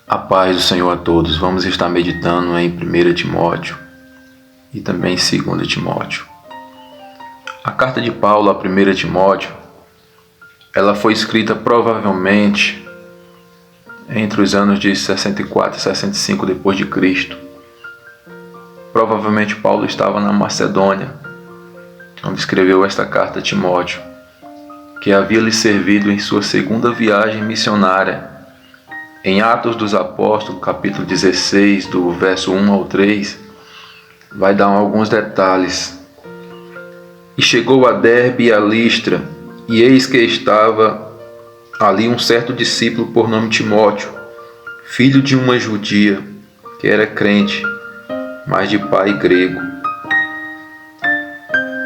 A paz do Senhor a todos. Vamos estar meditando em 1 Timóteo e também em 2 Timóteo. A carta de Paulo a 1 Timóteo, ela foi escrita provavelmente entre os anos de 64 e 65 depois de Cristo. Provavelmente Paulo estava na Macedônia, onde escreveu esta carta a Timóteo, que havia lhe servido em sua segunda viagem missionária. Em Atos dos Apóstolos, capítulo 16, do verso 1 ao 3, vai dar alguns detalhes. E chegou a Derbe e a Listra, e eis que estava ali um certo discípulo por nome Timóteo, filho de uma judia, que era crente, mas de pai grego.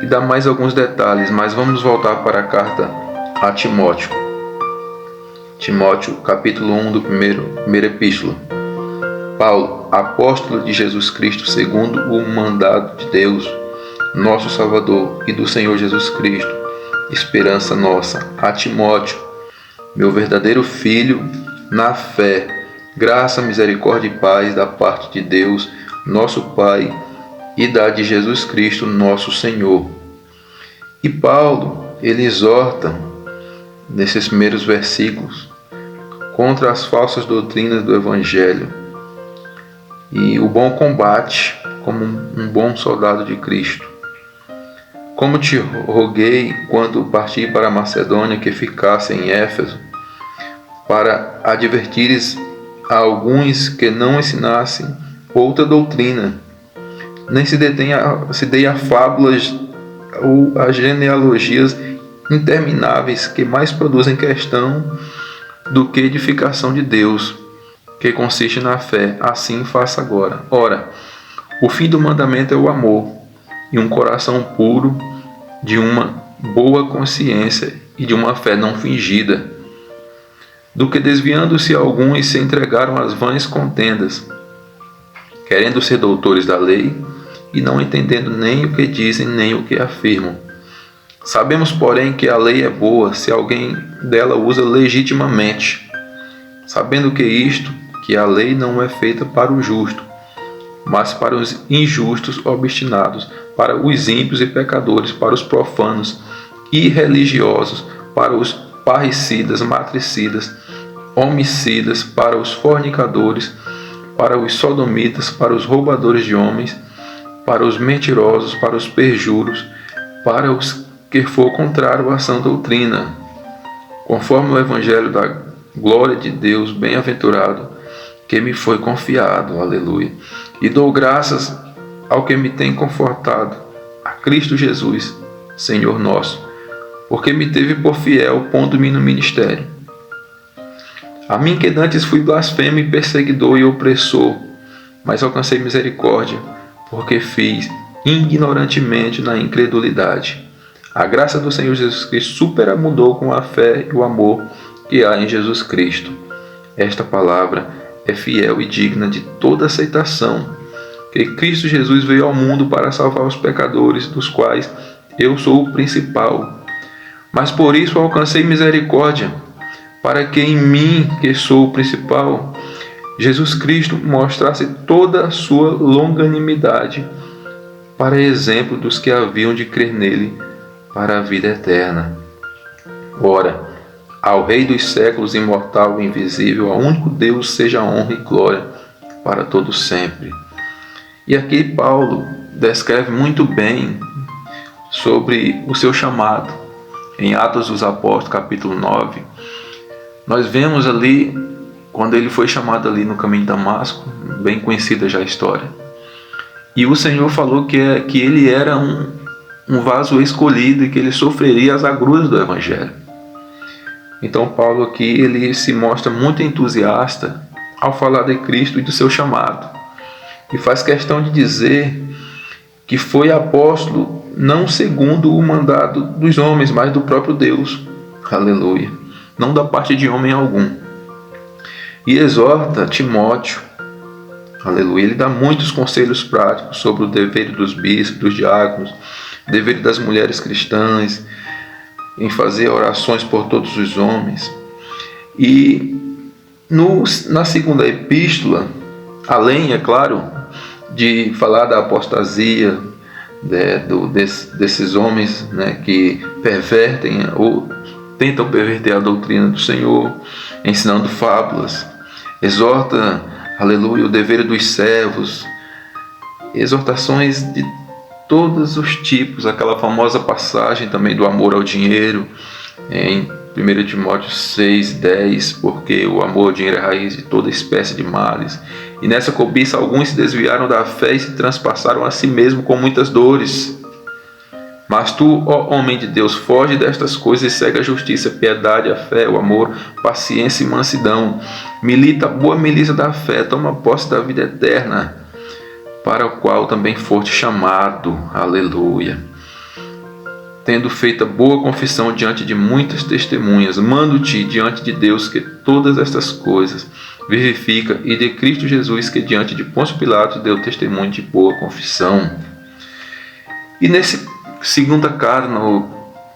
E dá mais alguns detalhes, mas vamos voltar para a carta a Timóteo. Timóteo, capítulo 1 do primeira epístola. Paulo, apóstolo de Jesus Cristo, segundo o mandado de Deus, nosso Salvador, e do Senhor Jesus Cristo, esperança nossa, a Timóteo, meu verdadeiro filho, na fé, graça, misericórdia e paz da parte de Deus, nosso Pai, e da de Jesus Cristo, nosso Senhor. E Paulo, ele exorta, nesses primeiros versículos, contra as falsas doutrinas do Evangelho e o bom combate como um bom soldado de Cristo. Como te roguei quando parti para a Macedônia que ficasse em Éfeso, para advertires a alguns que não ensinassem outra doutrina, nem se dei a fábulas ou a genealogias intermináveis que mais produzem questão do que edificação de Deus, que consiste na fé. Assim faça agora. Ora, o fim do mandamento é o amor, e um coração puro, de uma boa consciência e de uma fé não fingida, do que desviando-se alguns se entregaram às vãs contendas, querendo ser doutores da lei e não entendendo nem o que dizem nem o que afirmam. Sabemos, porém, que a lei é boa se alguém dela usa legitimamente, sabendo que a lei não é feita para o justo, mas para os injustos obstinados, para os ímpios e pecadores, para os profanos, irreligiosos, para os parricidas, matricidas, homicidas, para os fornicadores, para os sodomitas, para os roubadores de homens, para os mentirosos, para os perjuros, para os que for contrário à sã doutrina, conforme o evangelho da glória de Deus bem-aventurado, que me foi confiado. Aleluia. E dou graças ao que me tem confortado, a Cristo Jesus, Senhor nosso, porque me teve por fiel, pondo-me no ministério. A mim que dantes fui blasfemo e perseguidor e opressor, mas alcancei misericórdia, porque fiz ignorantemente na incredulidade. A graça do Senhor Jesus Cristo superabundou com a fé e o amor que há em Jesus Cristo. Esta palavra é fiel e digna de toda aceitação, que Cristo Jesus veio ao mundo para salvar os pecadores, dos quais eu sou o principal. Mas por isso alcancei misericórdia, para que em mim, que sou o principal, Jesus Cristo mostrasse toda a sua longanimidade, para exemplo dos que haviam de crer nele, para a vida eterna. Ora, ao Rei dos séculos, imortal e invisível, ao único Deus, seja honra e glória para todos sempre. E aqui Paulo descreve muito bem sobre o seu chamado. Em Atos dos Apóstolos, capítulo 9, nós vemos ali, quando ele foi chamado ali no caminho de Damasco, bem conhecida já a história. E o Senhor falou que ele era um vaso escolhido e que ele sofreria as agruras do Evangelho. Então Paulo aqui ele se mostra muito entusiasta ao falar de Cristo e do seu chamado. E faz questão de dizer que foi apóstolo não segundo o mandado dos homens, mas do próprio Deus. Aleluia. Não da parte de homem algum. E exorta Timóteo. Aleluia. Ele dá muitos conselhos práticos sobre o dever dos bispos, dos diáconos, o dever das mulheres cristãs, em fazer orações por todos os homens. E Na segunda epístola, além, é claro, de falar da apostasia, desses homens, né, que pervertem ou tentam perverter a doutrina do Senhor, ensinando fábulas, exorta, aleluia, o dever dos servos, exortações de todos os tipos, aquela famosa passagem também do amor ao dinheiro, em 1 Timóteo 6:10, porque o amor ao dinheiro é raiz de toda espécie de males. E nessa cobiça alguns se desviaram da fé e se transpassaram a si mesmo com muitas dores. Mas tu, ó homem de Deus, foge destas coisas e segue a justiça, a piedade, a fé, o amor, paciência e mansidão. Milita a boa milícia da fé, toma posse da vida eterna, para o qual também foste chamado. Aleluia. Tendo feito a boa confissão diante de muitas testemunhas, mando-te diante de Deus que todas estas coisas vivifica, e de Cristo Jesus que diante de Pôncio Pilatos deu testemunho de boa confissão. E nesse segunda carta, no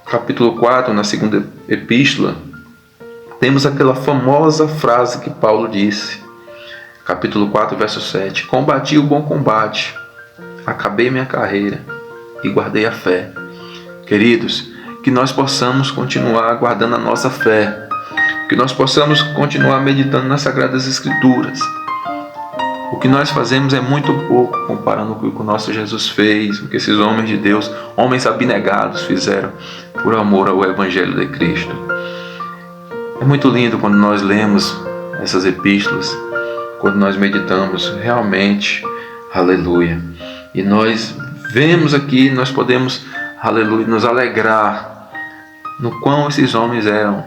capítulo 4, na segunda epístola, temos aquela famosa frase que Paulo disse, capítulo 4, verso 7: combati o bom combate, acabei minha carreira e guardei a fé. Queridos, que nós possamos continuar guardando a nossa fé, que nós possamos continuar meditando nas Sagradas Escrituras. O que nós fazemos é muito pouco comparando com o que o nosso Jesus fez, o que esses homens de Deus, homens abnegados, fizeram por amor ao Evangelho de Cristo. É muito lindo quando nós lemos essas epístolas, quando nós meditamos realmente, aleluia. E nós vemos aqui, nós podemos, aleluia, nos alegrar no quão esses homens eram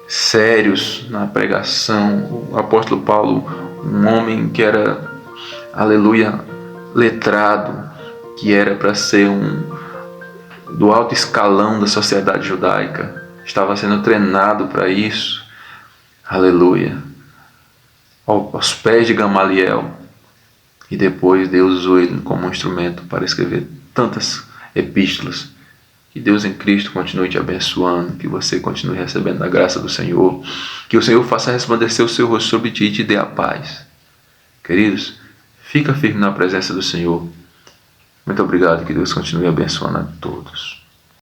sérios na pregação. O apóstolo Paulo, um homem que era, aleluia, letrado, que era para ser do alto escalão da sociedade judaica, estava sendo treinado para isso, aleluia, aos pés de Gamaliel, e depois Deus usou ele como um instrumento para escrever tantas epístolas. Que Deus em Cristo continue te abençoando, que você continue recebendo a graça do Senhor, que o Senhor faça resplandecer o seu rosto sobre ti e te dê a paz. Queridos, fica firme na presença do Senhor. Muito obrigado, que Deus continue abençoando a todos.